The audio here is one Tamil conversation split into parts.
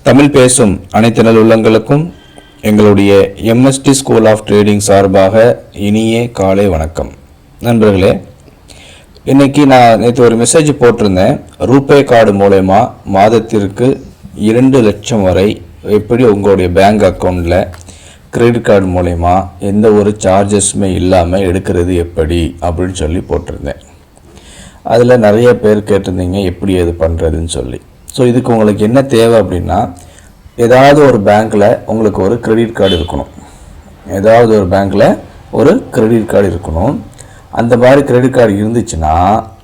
தமிழ் பேசும் அனைத்து நல் உள்ளங்களுக்கும் எங்களுடைய MST ஸ்கூல் ஆஃப் ட்ரேடிங் சார்பாக இனிய காலை வணக்கம். நண்பர்களே, இன்னைக்கு நான் நேற்று ஒரு மெசேஜ் போட்டிருந்தேன். ரூபே கார்டு மூலமா மாதத்திற்கு 2 லட்சம் வரை எப்படி உங்களுடைய பேங்க் அக்கௌண்ட்டில் கிரெடிட் கார்டு மூலமா எந்த ஒரு சார்ஜஸுமே இல்லாமல் எடுக்கிறது எப்படி அப்படின்னு சொல்லி போட்டிருந்தேன். அதில் நிறைய பேர் கேட்டிருந்தீங்க எப்படி இது பண்ணுறதுன்னு சொல்லி. ஸோ இதுக்கு உங்களுக்கு என்ன தேவை அப்படின்னா, ஏதாவது ஒரு பேங்க்கில் உங்களுக்கு ஒரு கிரெடிட் கார்டு இருக்கணும். ஏதாவது ஒரு பேங்க்கில் ஒரு கிரெடிட் கார்டு இருக்கணும். அந்த மாதிரி கிரெடிட் கார்டு இருந்துச்சுன்னா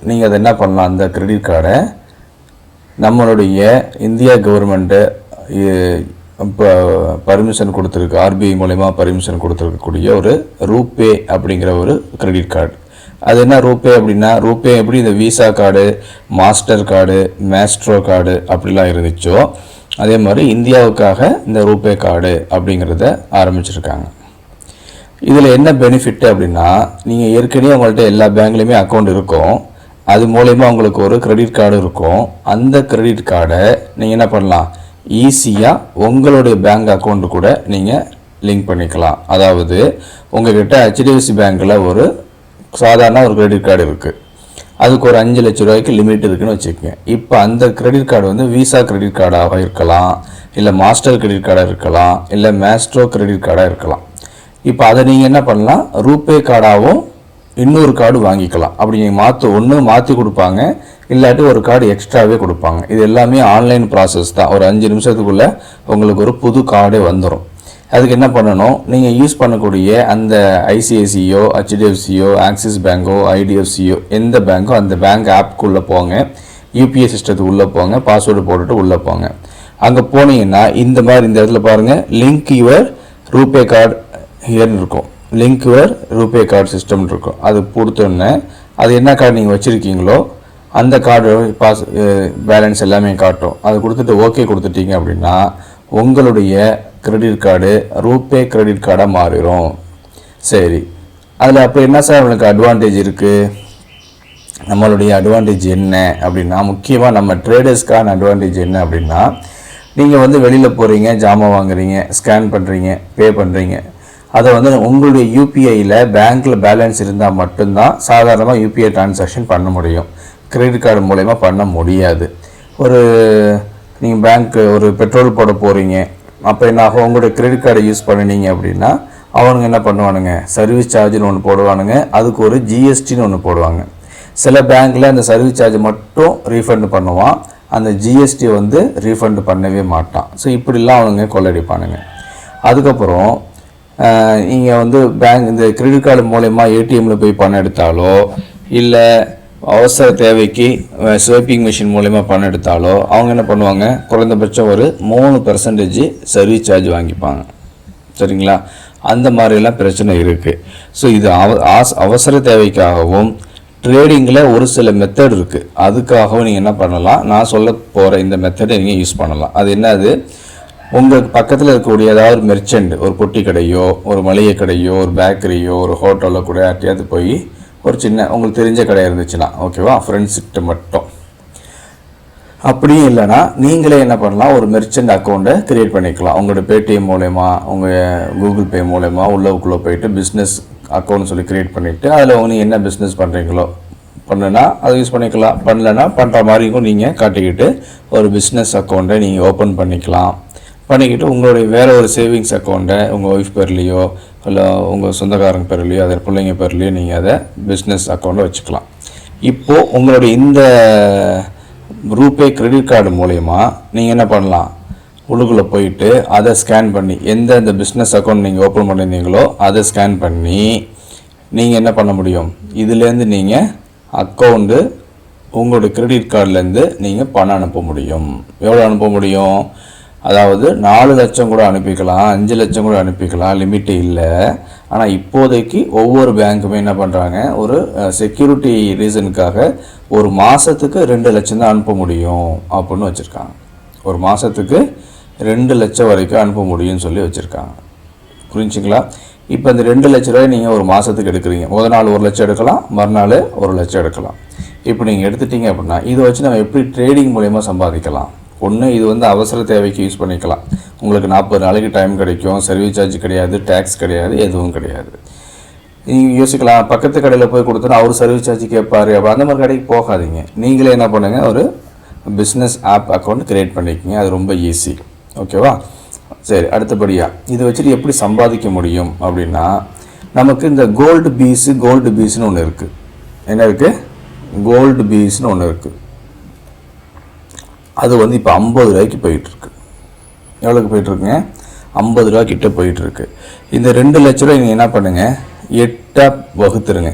நீங்கள் அதை என்ன பண்ணலாம், அந்த கிரெடிட் கார்டை நம்மளுடைய இந்தியா கவர்மெண்ட்டு இப்போ பர்மிஷன் கொடுத்துருக்கு, RBI மூலமா பர்மிஷன் கொடுத்துருக்கக்கூடிய ஒரு ரூபே அப்படிங்கிற ஒரு கிரெடிட் கார்டு. அது என்ன ரூபே அப்படின்னா, ரூபே எப்படி இந்த visa card, master card, maestro card அப்படிலாம் இருந்துச்சோ அதே மாதிரி இந்தியாவுக்காக இந்த ரூபே கார்டு அப்படிங்கிறத ஆரம்பிச்சிருக்காங்க. இதில் என்ன பெனிஃபிட் அப்படின்னா, நீங்கள் ஏற்கனவே உங்கள்கிட்ட எல்லா பேங்க்லேயுமே அக்கௌண்ட் இருக்கும், அது மூலயமா உங்களுக்கு ஒரு கிரெடிட் கார்டு இருக்கும். அந்த கிரெடிட் கார்டை நீங்கள் என்ன பண்ணலாம், ஈஸியாக உங்களுடைய பேங்க் அக்கௌண்ட்டு கூட நீங்கள் லிங்க் பண்ணிக்கலாம். அதாவது உங்கள்கிட்ட HDFC பேங்க்கில் ஒரு சாதாரண ஒரு கிரெடிட் கார்டு இருக்குது, அதுக்கு ஒரு 5 லட்ச ரூபாய்க்கு லிமிட் இருக்குதுன்னு வச்சுக்கோங்க. இப்போ அந்த கிரெடிட் கார்டு வந்து விசா கிரெடிட் கார்டாக இருக்கலாம், இல்லை மாஸ்டர் கிரெடிட் கார்டாக இருக்கலாம், இல்லை மேஸ்ட்ரோ கிரெடிட் கார்டாக இருக்கலாம். இப்போ அதை நீங்கள் என்ன பண்ணலாம், ரூபே கார்டாகவும் இன்னொரு கார்டு வாங்கிக்கலாம். அப்படி நீங்கள் ஒன்று மாற்றி கொடுப்பாங்க, இல்லாட்டி ஒரு கார்டு எக்ஸ்ட்ராவே கொடுப்பாங்க. இது எல்லாமே ஆன்லைன் ப்ராசஸ் தான். ஒரு 5 நிமிஷத்துக்குள்ளே உங்களுக்கு ஒரு புது கார்டே வந்துடும். அதுக்கு என்ன பண்ணணும், நீங்கள் யூஸ் பண்ணக்கூடிய அந்த ICICO, HDFCO, ஆக்சிஸ் பேங்கோ, IDFCO எந்த பேங்கோ அந்த பேங்க் ஆப்புக்குள்ளே போங்க, UPI சிஸ்டத்துக்கு உள்ளே போங்க, பாஸ்வேர்டு போட்டுட்டு உள்ளே போங்க. அங்கே போனீங்கன்னா இந்த மாதிரி இந்த இடத்துல பாருங்கள், லிங்க் யுவர் ரூபே கார்டு ஹியர்னு இருக்கும், link your RuPay card system இருக்கும். அது கொடுத்தோன்னே அது என்ன கார்டு நீங்கள் வச்சுருக்கீங்களோ அந்த கார்டு பேலன்ஸ் எல்லாமே காட்டும். அது கொடுத்துட்டு ஓகே கொடுத்துட்டீங்க அப்படின்னா உங்களுடைய கிரெடிட் கார்டு ரூபே கிரெடிட் கார்டாக மாறிடும். சரி, அதில் அப்போ என்ன சார் உங்களுக்கு அட்வான்டேஜ் இருக்குது? நம்மளுடைய அட்வான்டேஜ் என்ன அப்படின்னா, முக்கியமாக நம்ம ட்ரேடர்ஸ்க்கான அட்வான்டேஜ் என்ன அப்படின்னா, நீங்கள் வந்து வெளியில் போகிறீங்க, ஜாமான் வாங்குறீங்க, ஸ்கேன் பண்ணுறீங்க, பே பண்ணுறீங்க, அதை வந்து உங்களுடைய UPIயில் பேங்க்கில் பேலன்ஸ் இருந்தால் மட்டும்தான் சாதாரணமாக UPI டிரான்சாக்ஷன் பண்ண முடியும். கிரெடிட் கார்டு மூலமா பண்ண முடியாது. நீங்கள் பேங்க்கு ஒரு பெட்ரோல் போட போகிறீங்க, அப்போ என்ன ஆகும், உங்களுடைய கிரெடிட் கார்டை யூஸ் பண்ணினீங்க அப்படின்னா அவனுங்க என்ன பண்ணுவானுங்க, சர்வீஸ் சார்ஜ்னு ஒன்று போடுவானுங்க, அதுக்கு ஒரு GSTன்னு ஒன்று போடுவாங்க. சில பேங்க்கில் அந்த சர்வீஸ் சார்ஜ் மட்டும் ரீஃபண்ட் பண்ணுவான், அந்த GST வந்து ரீஃபண்ட் பண்ணவே மாட்டான். ஸோ இப்படிலாம் அவனுங்க கொள்ளடிப்பானுங்க. அதுக்கப்புறம் நீங்கள் வந்து இந்த கிரெடிட் கார்டு மூலமா ATMயில் போய் பணம் எடுத்தாலோ, இல்லை அவசர தேவைக்கு ஸ்வைப்பிங் மிஷின் மூலமா பணம் எடுத்தாலோ அவங்க என்ன பண்ணுவாங்க, குறைந்தபட்சம் ஒரு 3% சர்வீஸ் சார்ஜ் வாங்கிப்பாங்க. சரிங்களா? அந்த மாதிரிலாம் பிரச்சனை இருக்குது. ஸோ இது அவசர தேவைக்காகவும் ட்ரேடிங்கில் ஒரு சில மெத்தட் இருக்குது, அதுக்காகவும் நீங்கள் என்ன பண்ணலாம், நான் சொல்ல போகிற இந்த மெத்தடை நீங்கள் யூஸ் பண்ணலாம். அது என்னது, உங்கள் பக்கத்தில் இருக்கக்கூடிய ஏதாவது மெர்ச்சன்ட், ஒரு பொட்டி கடையோ, ஒரு மளிகை கடையோ, ஒரு பேக்கரியோ, ஒரு ஹோட்டலில் கூட யார்ட்டையாவது போய் ஒரு சின்ன உங்களுக்கு தெரிஞ்ச கடை இருந்துச்சுன்னா ஓகேவா, ஃப்ரெண்ட்ஸ்கிட்ட மட்டும். அப்படியும் இல்லைனா நீங்களே என்ன பண்ணலாம், ஒரு மெர்ச்சன்ட் அக்கௌண்ட்டை க்ரியேட் பண்ணிக்கலாம். உங்களோட பேடிஎம் மூலமா, உங்கள் கூகுள் பே மூலமா உள்ளுக்குள்ளே போயிட்டு பிஸ்னஸ் அக்கௌண்ட் சொல்லி க்ரியேட் பண்ணிவிட்டு அதில் நீங்கள் என்ன பிஸ்னஸ் பண்ணுறீங்களோ பண்ணுனா அதை யூஸ் பண்ணிக்கலாம். பண்ணலைன்னா பண்ணுற மாதிரியும் நீங்கள் காட்டிக்கிட்டு ஒரு பிஸ்னஸ் அக்கௌண்ட்டை நீங்கள் ஓப்பன் பண்ணிக்கலாம். பண்ணிக்கிட்டு உங்களுடைய வேறு ஒரு சேவிங்ஸ் அக்கௌண்ட்டை உங்கள் ஒய்ஃப் பேர்லேயோ இல்லை உங்கள் சொந்தக்காரங்க பேர்லேயோ அதை பிள்ளைங்க பேர்லேயோ நீங்கள் அதை பிஸ்னஸ் அக்கௌண்ட்டை வச்சுக்கலாம். இப்போது உங்களுடைய இந்த ரூபே கிரெடிட் கார்டு மூலமா நீங்கள் என்ன பண்ணலாம், உள்ளுக்குள்ளே போயிட்டு அதை ஸ்கேன் பண்ணி எந்த பிஸ்னஸ் அக்கௌண்ட் நீங்கள் ஓப்பன் பண்ணியிருந்தீங்களோ அதை ஸ்கேன் பண்ணி நீங்கள் என்ன பண்ண முடியும், இதுலேருந்து நீங்கள் அக்கௌண்ட்டு உங்களுடைய கிரெடிட் கார்டுலேருந்து நீங்கள் பணம் அனுப்ப முடியும். எவ்வளோ அனுப்ப முடியும், அதாவது 4 லட்சம் கூட அனுப்பிக்கலாம், 5 லட்சம் கூட அனுப்பிக்கலாம், லிமிட்டு இல்லை. ஆனால் இப்போதைக்கு ஒவ்வொரு பேங்க்குமே என்ன பண்ணுறாங்க, ஒரு செக்யூரிட்டி ரீசனுக்காக ஒரு மாதத்துக்கு 2 லட்சம் தான் அனுப்ப முடியும் அப்படின்னு வச்சுருக்காங்க. ஒரு மாதத்துக்கு 2 லட்சம் வரைக்கும் அனுப்ப முடியும்னு சொல்லி வச்சுருக்காங்க. புரிஞ்சுங்களா? இப்போ இந்த 2 லட்ச ரூபாய் நீங்கள் ஒரு மாதத்துக்கு எடுக்கிறீங்க, முதல் நாள் 1 லட்சம் எடுக்கலாம், மறுநாள் 1 லட்சம் எடுக்கலாம். இப்போ நீங்கள் எடுத்துட்டீங்க அப்படின்னா இதை வச்சு நம்ம எப்படி ட்ரேடிங் மூலயமா சம்பாதிக்கலாம். ஒன்று இது வந்து அவசர தேவைக்கு யூஸ் பண்ணிக்கலாம். உங்களுக்கு 40 நாளைக்கு டைம் கிடைக்கும், சர்வீஸ் சார்ஜ் கிடையாது, டேக்ஸ் கிடையாது, எதுவும் கிடையாது. நீங்கள் யோசிக்கலாம், பக்கத்து கடையில் போய் கொடுத்தோன்னா அவர் சர்வீஸ் சார்ஜ் கேட்பார். அப்போ அந்த மாதிரி கடைக்கு போகாதீங்க. நீங்களே என்ன பண்ணுங்கள், ஒரு பிஸ்னஸ் ஆப் அக்கௌண்ட் க்ரியேட் பண்ணிக்கோங்க. அது ரொம்ப ஈஸி. ஓகேவா? சரி, அடுத்தபடியாக இதை வச்சுட்டு எப்படி சம்பாதிக்க முடியும் அப்படின்னா, நமக்கு இந்த கோல்டு பீஸ்னு ஒன்று இருக்குது. என்ன இருக்குது? கோல்டு பீஸ்னு ஒன்று இருக்குது. அது வந்து இப்போ 50 ரூபாய்க்கு போயிட்டுருக்கு. எவ்வளோக்கு போயிட்டுருக்குங்க? 50 ரூபா கிட்டே போயிட்டுருக்கு. இந்த 2 லட்ச ரூபாய் நீங்கள் என்ன பண்ணுங்கள், 8 வகுத்துருங்க.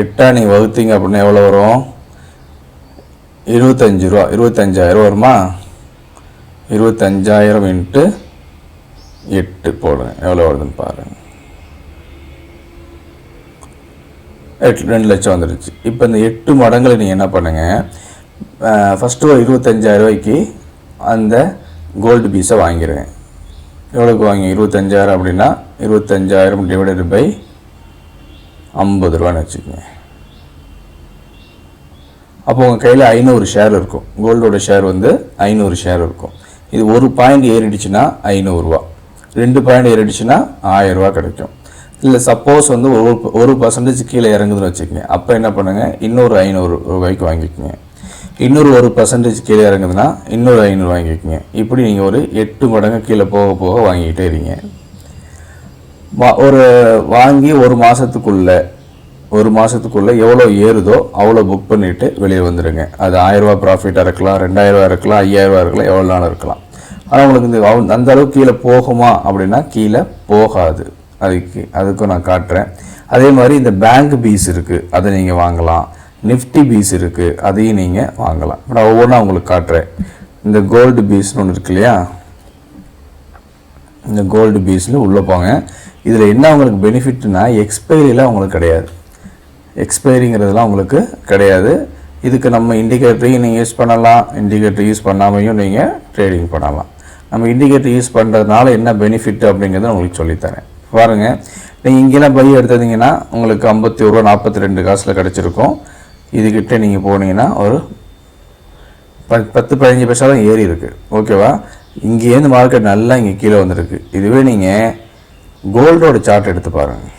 8 நீங்கள் வகுத்தீங்க அப்படின்னா எவ்வளோ வரும்? 25 ரூபா, 25,000 வருமா? 25,000 இன்ட்டு 8 போடுங்க, எவ்வளோ வருதுன்னு பாருங்கள். 2 லட்சம் வந்துடுச்சு. இப்போ இந்த 8 மடங்களை நீங்கள் என்ன பண்ணுங்கள், ஃபஸ்ட்டு ஒரு 25,000 ரூபாய்க்கு அந்த கோல்டு பீஸை வாங்கிடுங்க. எவ்வளோக்கு வாங்கி? 25,000 அப்படின்னா 25,000 டிவைடட் பை 50 ரூபான்னு வச்சுக்கோங்க. அப்போ உங்கள் கையில் 500 ஷேர் இருக்கும். கோல்டோட ஷேர் வந்து 500 ஷேர் இருக்கும். இது 1 பாயிண்ட் ஏறிடுச்சுன்னா 500 ரூபா, 2 பாயிண்ட் ஏறிடுச்சுன்னா 1000 ரூபா கிடைக்கும். இல்லை சப்போஸ் வந்து 1% கீழே இறங்குதுன்னு வச்சுக்கோங்க. அப்போ என்ன பண்ணுங்கள், இன்னொரு 500 ரூபாய்க்கு வாங்கிக்கோங்க. இன்னொரு 1% கீழே இறங்குதுன்னா இன்னொரு 500 வாங்கிக்கோங்க. இப்படி நீங்கள் ஒரு 8 மடங்கு கீழே போக போக வாங்கிக்கிட்டே இருங்க. ஒரு வாங்கி ஒரு மாதத்துக்குள்ளே எவ்வளோ ஏறுதோ அவ்வளோ புக் பண்ணிவிட்டு வெளியே வந்துடுங்க. அது 1000 ரூபா ப்ராஃபிட்டாக இருக்கலாம், 2000 ரூபா இருக்கலாம், 5000 ரூபா இருக்கலாம், எவ்வளோ நாளும் இருக்கலாம். ஆனால் உங்களுக்கு இந்த அந்த அளவுக்கு கீழே போகுமா அப்படின்னா கீழே போகாது. அதுக்கும் நான் காட்டுறேன். அதே மாதிரி இந்த பேங்க் பீஸ் இருக்குது, அதை நீங்கள் வாங்கலாம். நிஃப்டி பீஸ் இருக்குது, அதையும் நீங்கள் வாங்கலாம். நான் ஒவ்வொன்றா உங்களுக்கு காட்டுறேன். இந்த கோல்டு பீஸ்னு ஒன்று இருக்கு இல்லையா, இந்த கோல்டு பீஸில் உள்ளே போங்க. இதில் என்ன உங்களுக்கு பெனிஃபிட்னா, எக்ஸ்பைரிலாம் உங்களுக்கு கிடையாது. எக்ஸ்பைரிங்கிறதுலாம் உங்களுக்கு கிடையாது. இதுக்கு நம்ம இண்டிகேட்டரையும் நீங்கள் யூஸ் பண்ணலாம், இண்டிகேட்டர் யூஸ் பண்ணாமையும் நீங்கள் ட்ரேடிங் பண்ணலாம். நம்ம இண்டிகேட்டர் யூஸ் பண்ணுறதுனால என்ன பெனிஃபிட் அப்படிங்கிறத உங்களுக்கு சொல்லித்தரேன். பாருங்கள், நீங்கள் இங்கெல்லாம் பை எடுத்ததிங்கன்னா உங்களுக்கு 51 ரூபா 42 காசில் கிடச்சிருக்கும். இதுக்கிட்ட நீங்கள் போனீங்கன்னா ஒரு 10-15 பைசா தான் ஏறி இருக்குது. ஓகேவா? இங்கேருந்து மார்க்கெட் நல்லா இங்கே கீழே வந்திருக்கு. இதுவே நீங்கள் கோல்டோட சார்ட் எடுத்து பாருங்கள்.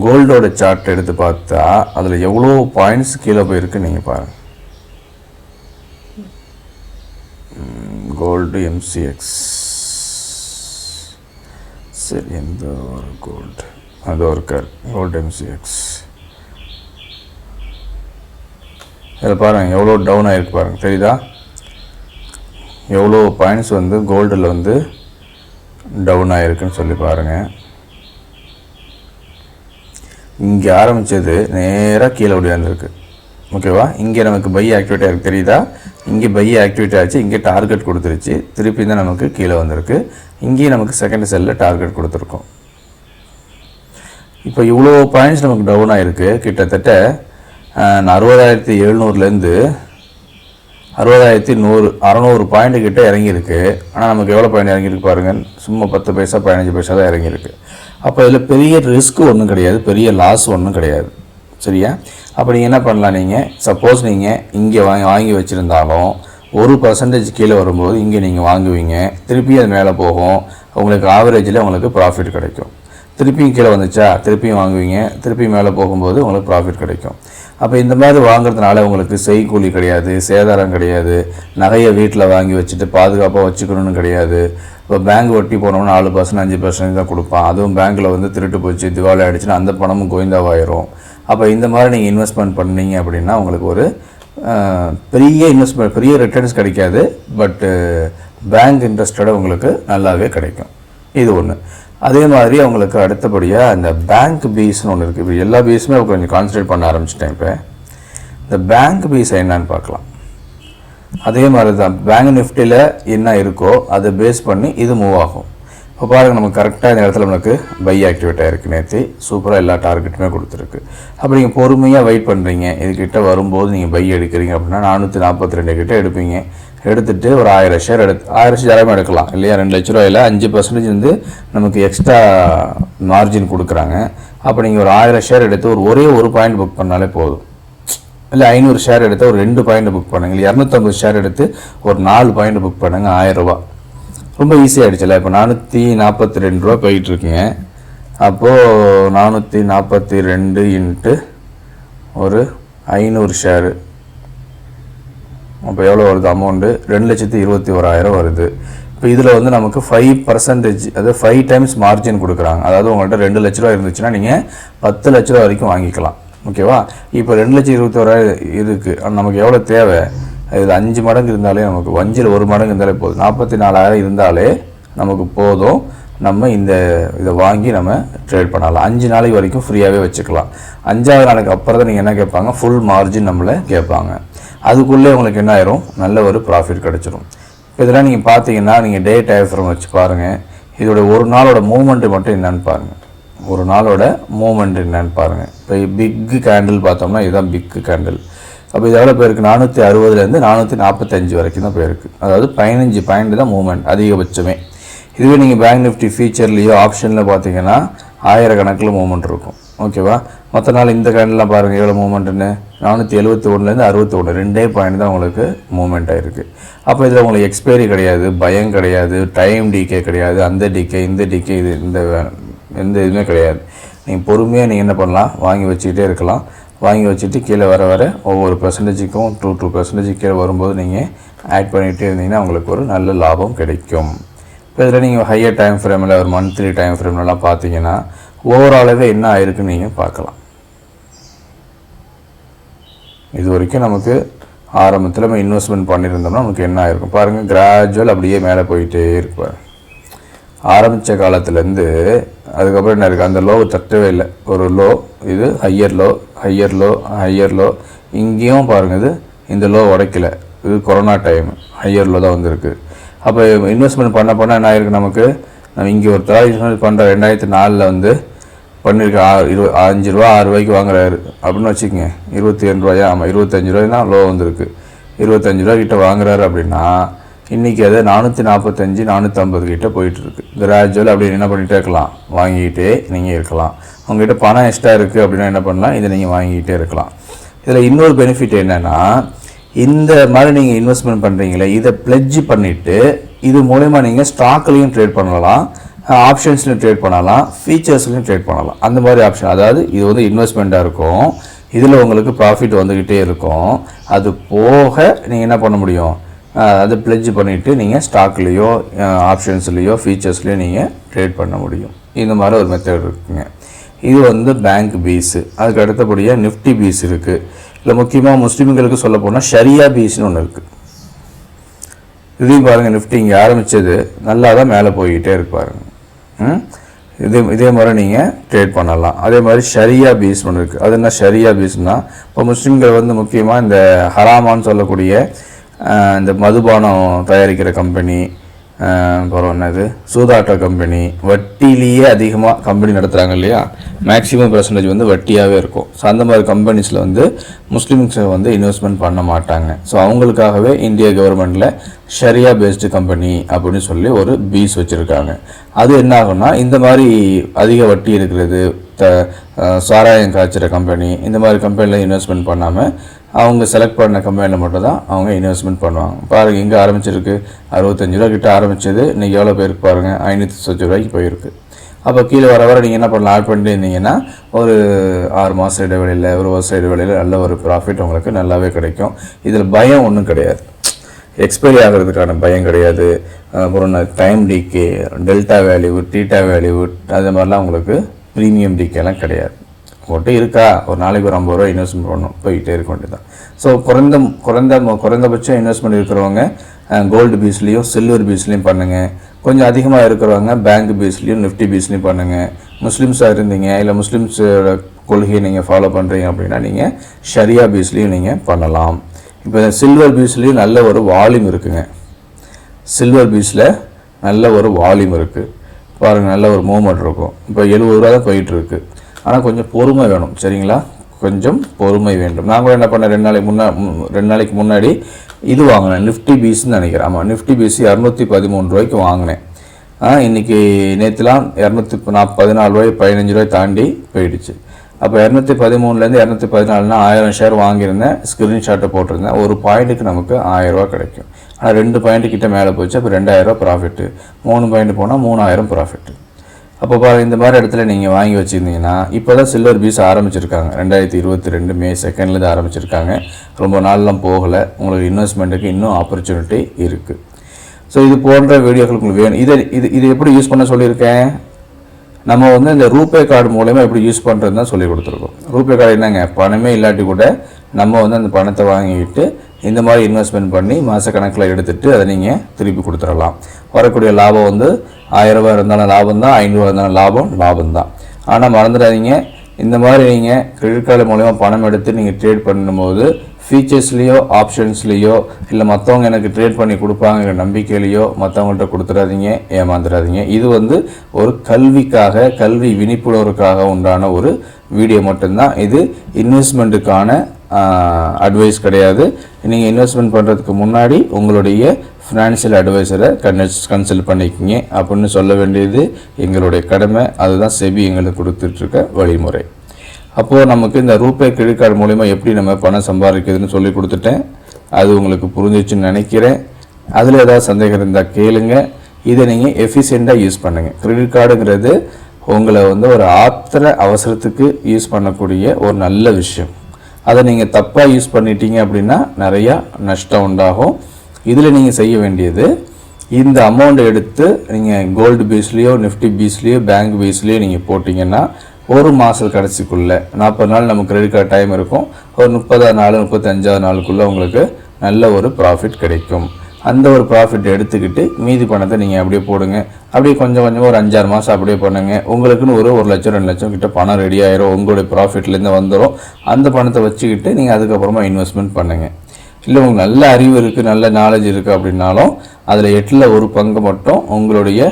கோல்டோட சார்ட் எடுத்து பார்த்தா அதில் எவ்வளோ பாயிண்ட்ஸ் கீழே போயிருக்குன்னு நீங்கள் பாருங்கள். கோல்டு எம்சிஎக்ஸ், சரி, எந்த ஒரு கோல்டு அது இருக்கார், கோல்டு எம்சிஎக்ஸ். இதில் பாருங்கள் எவ்வளோ டவுன் ஆகிருக்கு பாருங்கள், தெரியுதா? எவ்வளோ பாயிண்ட்ஸ் வந்து கோல்டில் வந்து டவுன் ஆகிருக்குன்னு சொல்லி பாருங்கள். இங்கே ஆரம்பித்தது நேராக கீழே ஓடியாந்துருக்கு. ஓகேவா? இங்கே நமக்கு பை ஆக்டிவேட் ஆகிருக்கு, தெரியுதா? இங்கே பை ஆக்டிவேட் ஆச்சு, இங்கே டார்கெட் கொடுத்துருச்சு, திருப்பி தான் நமக்கு கீழே வந்திருக்கு. இங்கேயும் நமக்கு செகண்ட் செல்லில் டார்கெட் கொடுத்துருக்கோம். இப்போ இவ்வளோ பாயிண்ட்ஸ் நமக்கு டவுன் ஆகிருக்கு. கிட்டத்தட்ட 60,700லேருந்து 60,100 600 பாயிண்ட் கிட்ட இறங்கியிருக்கு. ஆனால் நமக்கு எவ்வளோ பாயிண்ட் இறங்கியிருக்கு பாருங்கள், சும்மா 10 பைசா 15 பைசா தான் இறங்கியிருக்கு. அப்போ இதில் பெரிய ரிஸ்க் ஒன்றும் கிடையாது, பெரிய லாஸ் ஒன்றும் கிடையாது. சரியா? அப்போ நீங்கள் என்ன பண்ணலாம், நீங்கள் சப்போஸ் நீங்கள் இங்கே வாங்கி வச்சுருந்தாலும் 1% கீழே வரும்போது இங்கே நீங்கள் வாங்குவீங்க, திருப்பி அது மேலே போகும், உங்களுக்கு ஆவரேஜில் உங்களுக்கு ப்ராஃபிட் கிடைக்கும். திருப்பியும் கீழே வந்துச்சா திருப்பியும் வாங்குவீங்க, திருப்பி மேலே போகும்போது உங்களுக்கு ப்ராஃபிட் கிடைக்கும். அப்போ இந்த மாதிரி வாங்குறதுனால உங்களுக்கு செய்கூலி கிடையாது, சேதாரம் கிடையாது, நகையை வீட்டில் வாங்கி வச்சுட்டு பாதுகாப்பாக வச்சுக்கணும்னு கிடையாது. இப்போ பேங்க் வட்டி போனோம்னா 4% 5% தான் கொடுப்பான். அதுவும் பேங்க்கில் வந்து திருட்டு போச்சு, திவாலி ஆகிடுச்சுன்னா அந்த பணமும் கோவிந்தாவாயிரும். அப்போ இந்த மாதிரி நீங்கள் இன்வெஸ்ட்மெண்ட் பண்ணீங்க அப்படின்னா உங்களுக்கு ஒரு பெரிய இன்வெஸ்ட்மெண்ட், பெரிய ரிட்டர்ன்ஸ் கிடைக்காது, பட்டு பேங்க் இன்ட்ரெஸ்டோட உங்களுக்கு நல்லாவே கிடைக்கும். இது ஒன்று. அதே மாதிரி அவங்களுக்கு அடுத்தபடியாக இந்த பேங்க் பீஸ்னு ஒன்று இருக்குது. இப்போ எல்லா பீஸுமே கொஞ்சம் கான்சன்ட்ரேட் பண்ண ஆரம்பிச்சிட்டேன். இப்போ இந்த பேங்க் பீஸ் என்னன்னு பார்க்கலாம். அதே மாதிரி தான் பேங்க் நிஃப்டியில் என்ன இருக்கோ அதை பேஸ் பண்ணி இது மூவ் ஆகும். இப்போ பாருங்கள், நமக்கு கரெக்டாக இந்த இடத்துல நமக்கு பை ஆக்டிவேட் ஆகிருக்கு. நேற்று சூப்பராக எல்லா டார்கெட்டுமே கொடுத்துருக்கு. அப்போ நீங்கள் பொறுமையாக வெயிட் பண்ணுறீங்க. இதுக்கிட்ட வரும்போது நீங்கள் பை எடுக்கிறீங்க அப்படின்னா 442 கிட்ட எடுப்பீங்க. எடுத்துகிட்டு ஒரு 1000 ஷேர் 1000 ஷேர் ஜாரமாக எடுக்கலாம் இல்லையா? 2 லட்ச ரூபாயில் 5% வந்து நமக்கு எக்ஸ்ட்ரா மார்ஜின் கொடுக்குறாங்க. அப்போ நீங்கள் ஒரு 1000 ஷேர் எடுத்து ஒரே ஒரு பாயிண்ட் புக் பண்ணாலே போதும். இல்லை 500 ஷேர் எடுத்து ஒரு 2 பாயிண்ட் புக் பண்ணுங்க, இல்லை 250 ஷேர் எடுத்து ஒரு 4 பாயிண்ட் புக் பண்ணுங்க, 1000 ரூபா. ரொம்ப ஈஸியாக ஆகிடுச்சுல. இப்போ 442 ரூபா போயிட்டுருக்குங்க. அப்போது 442 இன்ட்டு ஒரு 500 ஷேரு, அப்போ எவ்வளோ வருது அமௌண்ட்டு? 2,21,000 வருது. இப்போ இதில் வந்து நமக்கு 5%, அதாவது 5 டைம்ஸ் மார்ஜின் கொடுக்குறாங்க. அதாவது உங்கள்கிட்ட 2 லட்ச ரூபா இருந்துச்சுன்னா நீங்கள் 10 லட்ச ரூபா வரைக்கும் வாங்கிக்கலாம். ஓகேவா? இப்போ 2,21,000 இருக்குது. நமக்கு எவ்வளோ தேவை? இதில் 5 மடங்கு இருந்தாலே நமக்கு, வஞ்சில் 1 மடங்கு இருந்தாலே போதும். 44,000 இருந்தாலே நமக்கு போதும். நம்ம இதை வாங்கி நம்ம ட்ரேட் பண்ணலாம். 5 நாளைக்கு வரைக்கும் ஃப்ரீயாகவே வச்சுக்கலாம். 5ஆவது நாளைக்கு அப்புறம் தான் நீங்கள் என்ன கேட்பாங்க? ஃபுல் மார்ஜின் நம்மளை கேட்பாங்க. அதுக்குள்ளே உங்களுக்கு என்ன ஆயிரும்? நல்ல ஒரு ப்ராஃபிட் கிடச்சிரும். இப்போ இதெல்லாம் நீங்கள் பார்த்தீங்கன்னா நீங்கள் டே டைம் ஃப்ரேம் வச்சு பாருங்கள். இதோட ஒரு நாளோட மூவ்மெண்ட்டு மட்டும் என்னென்னு பாருங்கள். ஒரு நாளோட மூவ்மெண்ட் என்னென்னு பாருங்கள். இப்போ பிக்கு கேண்டில் பார்த்தோம்னா இதுதான் பிக்கு கேண்டில். அப்போ இது எவ்வளோ போயிருக்கு? 460லேருந்து 445 வரைக்கும் தான் போயிருக்கு. அதாவது 15 பாயிண்ட் தான் மூவ்மெண்ட் அதிகபட்சமே. இதுவே நீங்கள் பேங்க் நிஃப்டி ஃபீச்சர்லேயோ ஆப்ஷனில் பார்த்தீங்கன்னா 1000 கணக்கில் மூவ்மெண்ட் இருக்கும். ஓகேவா? மற்ற நாள் இந்த கேண்டெலாம் பாருங்கள் எவ்வளோ மூவ்மெண்ட்டுன்னு. 471லேருந்து 61, 2 பாயிண்ட் தான் உங்களுக்கு மூவ்மெண்ட் ஆகிருக்கு. அப்போ இதில் உங்களுக்கு எக்ஸ்பைரி கிடையாது, பயம் கிடையாது, டைம் டிகே கிடையாது, அந்த டிகே இந்த டிகே, இது எந்த இதுவுமே கிடையாது. நீங்கள் பொறுமையாக நீங்கள் என்ன பண்ணலாம்? வாங்கி வச்சுக்கிட்டே இருக்கலாம். வாங்கி வச்சுட்டு கீழே வர ஒவ்வொரு பர்சன்டேஜுக்கும் 2% கீழே வரும்போது நீங்கள் ஆட் பண்ணிகிட்டே இருந்தீங்கன்னா உங்களுக்கு ஒரு நல்ல லாபம் கிடைக்கும். இப்போ இதில் நீங்கள் ஹையர் டைம் ஃப்ரேமில் ஒரு மந்த்லி டைம் ஃப்ரேம்லாம் பார்த்தீங்கன்னா ஓவராலாகவே என்ன ஆயிருக்குன்னு நீங்கள் பார்க்கலாம். இது வரைக்கும் நமக்கு ஆரம்பத்தில் நம்ம இன்வெஸ்ட்மெண்ட் பண்ணியிருந்தோம்னா நமக்கு என்ன ஆயிருக்கும் பாருங்கள். கிராஜுவல் அப்படியே மேலே போயிட்டே இருப்பார். ஆரம்பித்த காலத்துலேருந்து அதுக்கப்புறம் என்ன இருக்குது? அந்த லோவை தட்டவே இல்லை. ஒரு லோ, இது higher low, higher low, higher low. இங்கேயும் பாருங்கள் இந்த லோ உடைக்கல. இது கொரோனா டைம், ஹையர் லோ தான் வந்திருக்கு. அப்போ இன்வெஸ்ட்மெண்ட் பண்ண என்ன ஆயிருக்கு நமக்கு? நம்ம இங்கே ஒரு இன்வெஸ்ட்மெண்ட் பண்ணுற 2004 வந்து பண்ணியிருக்க 5 ரூபா 6 ரூபாய்க்கு வாங்குறாரு அப்படின்னு வச்சுக்கோங்க. 22 ரூபாயா? ஆமாம், 25 ரூபாய் தான் லோ வந்திருக்கு. 25 ரூபா கிட்ட வாங்குறாரு அப்படின்னா இன்றைக்கி அது 445 450 கிட்ட போயிட்டுருக்கு. கிராஜுவல் அப்படின்னு என்ன பண்ணிகிட்டே இருக்கலாம்? வாங்கிக்கிட்டே நீங்கள் இருக்கலாம். உங்கள்கிட்ட பணம் எக்ஸ்ட்ரா இருக்குது அப்படின்னா என்ன பண்ணலாம்? இதை நீங்கள் வாங்கிக்கிட்டே இருக்கலாம். இதில் இன்னொரு பெனிஃபிட் என்னென்னா, இந்த மாதிரி நீங்கள் இன்வெஸ்ட்மெண்ட் பண்ணுறீங்களே, இதை பிளட்ஜ் பண்ணிவிட்டு இது மூலமா நீங்கள் ஸ்டாக்லையும் ட்ரேட் பண்ணலாம், ஆப்ஷன்ஸ்லையும் ட்ரேட் பண்ணலாம், ஃபீச்சர்ஸ்லையும் ட்ரேட் பண்ணலாம். அந்த மாதிரி ஆப்ஷன், அதாவது இது வந்து இன்வெஸ்ட்மெண்ட்டாக இருக்கும். இதில் உங்களுக்கு ப்ராஃபிட் வந்துக்கிட்டே இருக்கும். அது போக நீங்கள் என்ன பண்ண முடியும்? அதை பிளட்ஜ் பண்ணிவிட்டு நீங்கள் ஸ்டாக்லேயோ ஆப்ஷன்ஸ்லேயோ ஃபீச்சர்ஸ்லேயோ நீங்கள் ட்ரேட் பண்ண முடியும். இந்த மாதிரி ஒரு மெத்தட் இருக்குங்க. இது வந்து பேங்க் பீஸு. அதுக்கு அடுத்தபடியாக நிஃப்டி பீஸ் இருக்குது. இல்லை முக்கியமாக முஸ்லீம்களுக்கு சொல்ல போனால் ஷரியா பீஸ்னு ஒன்று இருக்குது. இதையும் பாருங்கள், நிஃப்டி இங்கே ஆரம்பித்தது நல்லா தான் மேலே போய்கிட்டே இருக்கு பாருங்கள். இதே மாதிரி நீங்கள் ட்ரேட் பண்ணலாம். அதே மாதிரி ஷரியா பீஸ் ஒன்று இருக்குது. அது என்ன ஷரியா பீஸ்னால், இப்போ முஸ்லீம்கள் வந்து முக்கியமாக இந்த ஹராமான்னு சொல்லக்கூடிய இந்த மதுபானம் தயாரிக்கிற கம்பெனி, அப்புறம் என்னது சூதாட்ட கம்பெனி, வட்டிலேயே அதிகமாக கம்பெனி நடத்துகிறாங்க இல்லையா, மேக்ஸிமம் பர்சன்டேஜ் வந்து வட்டியாகவே இருக்கும். ஸோ அந்த மாதிரி கம்பெனிஸில் வந்து முஸ்லீம்ஸை வந்து இன்வெஸ்ட்மெண்ட் பண்ண மாட்டாங்க. ஸோ அவங்களுக்காகவே இந்திய கவர்மெண்ட்டில் ஷரியா பேஸ்டு கம்பெனி அப்படின்னு சொல்லி ஒரு பீஸ் வச்சுருக்காங்க. அது என்ன ஆகும்னா, இந்த மாதிரி அதிக வட்டி இருக்கிறது, சாராயம் காய்ச்சிற கம்பெனி, இந்த மாதிரி கம்பெனியில் இன்வெஸ்ட்மெண்ட் பண்ணாமல் அவங்க செலக்ட் பண்ண கம்பெனியில் மட்டும் தான் அவங்க இன்வெஸ்ட்மெண்ட் பண்ணுவாங்க. பாருங்கள், எங்கே ஆரம்பிச்சிருக்கு? 65 ரூபா கிட்ட ஆரம்பித்தது இன்றைக்கி எவ்வளோ போயிருக்கு பாருங்கள், 530 ரூபாய்க்கு போயிருக்கு. அப்போ கீழே வர நீங்கள் என்ன பண்ணலாம்? ஆட் பண்ணிட்டு இருந்தீங்கன்னா ஒரு 6 மாத இடைவெளியில், ஒரு வருஷம் இடைவெளியில் நல்ல ஒரு ப்ராஃபிட் உங்களுக்கு நல்லாவே கிடைக்கும். இதில் பயம் ஒன்றும் கிடையாது, எக்ஸ்பைரி ஆகிறதுக்கான பயம் கிடையாது. அப்புறம் time decay, delta value, theta value, அது மாதிரிலாம் உங்களுக்கு ப்ரீமியம் டிகேலாம் கிடையாது. உங்கள்கிட்ட இருக்கா, ஒரு நாளைக்கு ஒரு 50 ரூபா இன்வெஸ்ட்மெண்ட் பண்ணணும், போய்கிட்டே இருக்க வேண்டியது தான். ஸோ குறைந்தபட்சம் இன்வெஸ்ட்மெண்ட் இருக்கிறவங்க கோல்டு பீஸ்லேயும் சில்வர் பீஸ்லேயும் பண்ணுங்கள். கொஞ்சம் அதிகமாக இருக்கிறவங்க பேங்க் பீஸ்லேயும் நிஃப்டி பீஸ்லேயும் பண்ணுங்கள். முஸ்லீம்ஸாக இருந்தீங்க, இல்லை முஸ்லீம்ஸோட கொள்கையை நீங்கள் ஃபாலோ பண்ணுறீங்க அப்படின்னா நீங்கள் ஷரியா பீஸ்லேயும் நீங்கள் பண்ணலாம். இப்போ சில்வர் பீஸ்லேயும் நல்ல ஒரு வால்யூம் இருக்குங்க. சில்வர் பீஸில் நல்ல ஒரு வால்யூம் இருக்குது பாருங்கள், நல்ல ஒரு மூவ்மெண்ட் இருக்கும். இப்போ 70 ரூபா தான் போயிட்டுருக்கு. ஆனால் கொஞ்சம் பொறுமை வேணும், சரிங்களா? கொஞ்சம் பொறுமை வேண்டும். நான் கூட என்ன பண்ணேன், 2 நாளைக்கு முன்னாடி இது வாங்கினேன், நிஃப்டி பீஸ்ன்னு நினைக்கிறேன். ஆமாம், நிஃப்டி பீஸ் 213 ரூபாய்க்கு வாங்கினேன். இன்றைக்கி நேற்றுலாம் 214 ரூபாய் 15 ரூபாய் தாண்டி போயிடுச்சு. அப்போ 213லேருந்து 214னா 1000 ஷேர் வாங்கியிருந்தேன், ஸ்க்ரீன்ஷாட்டை போட்டிருந்தேன். ஒரு பாயிண்ட்டுக்கு நமக்கு 1000 ரூபா கிடைக்கும். ஆனால் 2 பாயிண்ட் கிட்ட மேலே போச்சு, அப்போ 2000 ரூபா ப்ராஃபிட்டு. 3 பாயிண்ட் போனால் 3000 ப்ராஃபிட்டு. அப்போ இந்த மாதிரி இடத்துல நீங்கள் வாங்கி வச்சுருந்தீங்கன்னா, இப்போ தான் சில்வர் பீஸ் ஆரம்பிச்சிருக்காங்க. 2022 மே 2லேருந்து ஆரம்பிச்சிருக்காங்க. ரொம்ப நாள்லாம் போகலை. உங்களுக்கு இன்வெஸ்ட்மெண்ட்டுக்கு இன்னும் ஆப்பர்ச்சுனிட்டி இருக்குது. ஸோ இது போன்ற வீடியோக்கள் உங்களுக்கு வேணும். இது எப்படி யூஸ் பண்ண சொல்லியிருக்கேன், நம்ம இந்த ரூபே கார்டு மூலமா எப்படி யூஸ் பண்ணுறது தான் சொல்லி கொடுத்துருக்கோம். ரூபே கார்டு என்னங்க, பணமே இல்லாட்டி கூட நம்ம அந்த பணத்தை வாங்கிக்கிட்டு இந்த மாதிரி இன்வெஸ்ட்மெண்ட் பண்ணி மாதக்கணக்கில் எடுத்துகிட்டு அதை நீங்கள் திருப்பி கொடுத்துடலாம். வரக்கூடிய லாபம் 1000 ரூபா இருந்தாலும் லாபம் தான், 500 இருந்தாலும் லாபம் தான். ஆனால் மறந்துடாதீங்க, இந்த மாதிரி நீங்கள் கிரெடிட் கார்டு மூலமா பணம் எடுத்து நீங்கள் ட்ரேட் பண்ணும்போது ஃபீச்சர்ஸ்லேயோ ஆப்ஷன்ஸ்லேயோ இல்லை மற்றவங்க எனக்கு ட்ரேட் பண்ணி கொடுப்பாங்க நம்பிக்கையிலையோ மற்றவங்கள்ட்ட கொடுத்துடாதீங்க, ஏமாந்துடாதீங்க. இது ஒரு கல்விக்காக, கல்வி விழிப்புணர்வுக்காக உண்டான ஒரு வீடியோ மட்டும்தான். இது இன்வெஸ்ட்மெண்ட்டுக்கான அட்வைஸ் கிடையாது. நீங்கள் இன்வெஸ்ட்மெண்ட் பண்ணுறதுக்கு முன்னாடி உங்களுடைய ஃபினான்ஷியல் அட்வைசரை கன்சல்ட் பண்ணிக்கிங்க அப்படின்னு சொல்ல வேண்டியது எங்களுடைய கடமை. அதுதான் செபி எங்களுக்கு கொடுத்துட்ருக்க வழிமுறை. அப்போது நமக்கு இந்த ரூபே கிரெடிட் கார்டு மூலிமா எப்படி நம்ம பணம் சம்பாதிக்கிறதுன்னு சொல்லி கொடுத்துட்டேன். அது உங்களுக்கு புரிஞ்சிச்சுன்னு நினைக்கிறேன். அதில் ஏதாவது சந்தேகம் இருந்தால் கேளுங்க. இதை நீங்கள் எஃபிஷியண்ட்டாக யூஸ் பண்ணுங்கள். கிரெடிட் கார்டுங்கிறது உங்களை ஒரு அவசரத்துக்கு யூஸ் பண்ணக்கூடிய ஒரு நல்ல விஷயம். அதை நீங்கள் தப்பாக யூஸ் பண்ணிட்டீங்க அப்படின்னா நிறையா நஷ்டம் உண்டாகும். இதில் நீங்கள் செய்ய வேண்டியது, இந்த அமௌண்ட்டை எடுத்து நீங்கள் கோல்டு பீஸ்லேயோ நிஃப்டி பீஸ்லேயோ பேங்க் பீஸ்லேயோ நீங்கள் போட்டிங்கன்னா ஒரு மாதம் கடைசிக்குள்ளே 40 நாள் நமக்கு கிரெடிட் கார்டு டைம் இருக்கும். ஒரு 30ஆவது நாள் 35ஆவது நாளுக்குள்ளே உங்களுக்கு நல்ல ஒரு ப்ராஃபிட் கிடைக்கும். அந்த ஒரு ப்ராஃபிட் எடுத்துக்கிட்டு மீதி பணத்தை நீங்கள் அப்படியே போடுங்க. அப்படியே கொஞ்சம் கொஞ்சமாக ஒரு 5-6 மாதம் அப்படியே பண்ணுங்கள். உங்களுக்குன்னு ஒரு 1 லட்சம் 2 லட்சம் கிட்ட பணம் ரெடி ஆயிரும். உங்களுடைய ப்ராஃபிட்லேருந்து வந்துடும். அந்த பணத்தை வச்சுக்கிட்டு நீங்கள் அதுக்கப்புறமா இன்வெஸ்ட்மெண்ட் பண்ணுங்கள். இல்லை உங்களுக்கு நல்ல அறிவு இருக்குது, நல்ல நாலேஜ் இருக்குது அப்படின்னாலும் அதில் 8ல் 1 பங்கு மட்டும் உங்களுடைய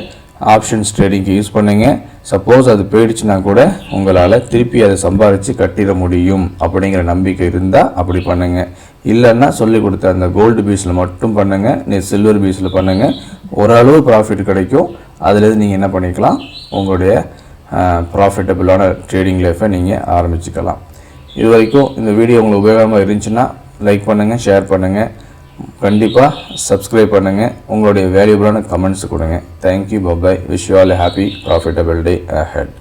ஆப்ஷன்ஸ் ட்ரேடிங்க்கு யூஸ் பண்ணுங்க. சப்போஸ் அது போயிடுச்சுன்னா கூட உங்களால் திருப்பி அதை சம்பாதிச்சு கட்டிட முடியும் அப்படிங்கிற நம்பிக்கை இருந்தால் அப்படி பண்ணுங்கள். இல்லைன்னா சொல்லி கொடுத்த அந்த கோல்டு பீஸில் மட்டும் பண்ணுங்கள். நீ சில்வர் பீஸில் பண்ணுங்கள். ஓரளவு ப்ராஃபிட் கிடைக்கும். அதுலேருந்து நீங்கள் என்ன பண்ணிக்கலாம், உங்களுடைய ப்ராஃபிட்டபிளான ட்ரேடிங் லைஃப்பை நீங்கள் ஆரம்பிச்சுக்கலாம். இது வரைக்கும் இந்த வீடியோ உங்களுக்கு உபயோகமாக இருந்துச்சுன்னா லைக் பண்ணுங்கள், ஷேர் பண்ணுங்கள், கண்டிப்பாக சப்ஸ்கிரைப் பண்ணுங்கள். உங்களுடைய வேல்யூபிளான கமெண்ட்ஸ் கொடுங்க. Thank you, bye. Wish you all happy profitable day ahead.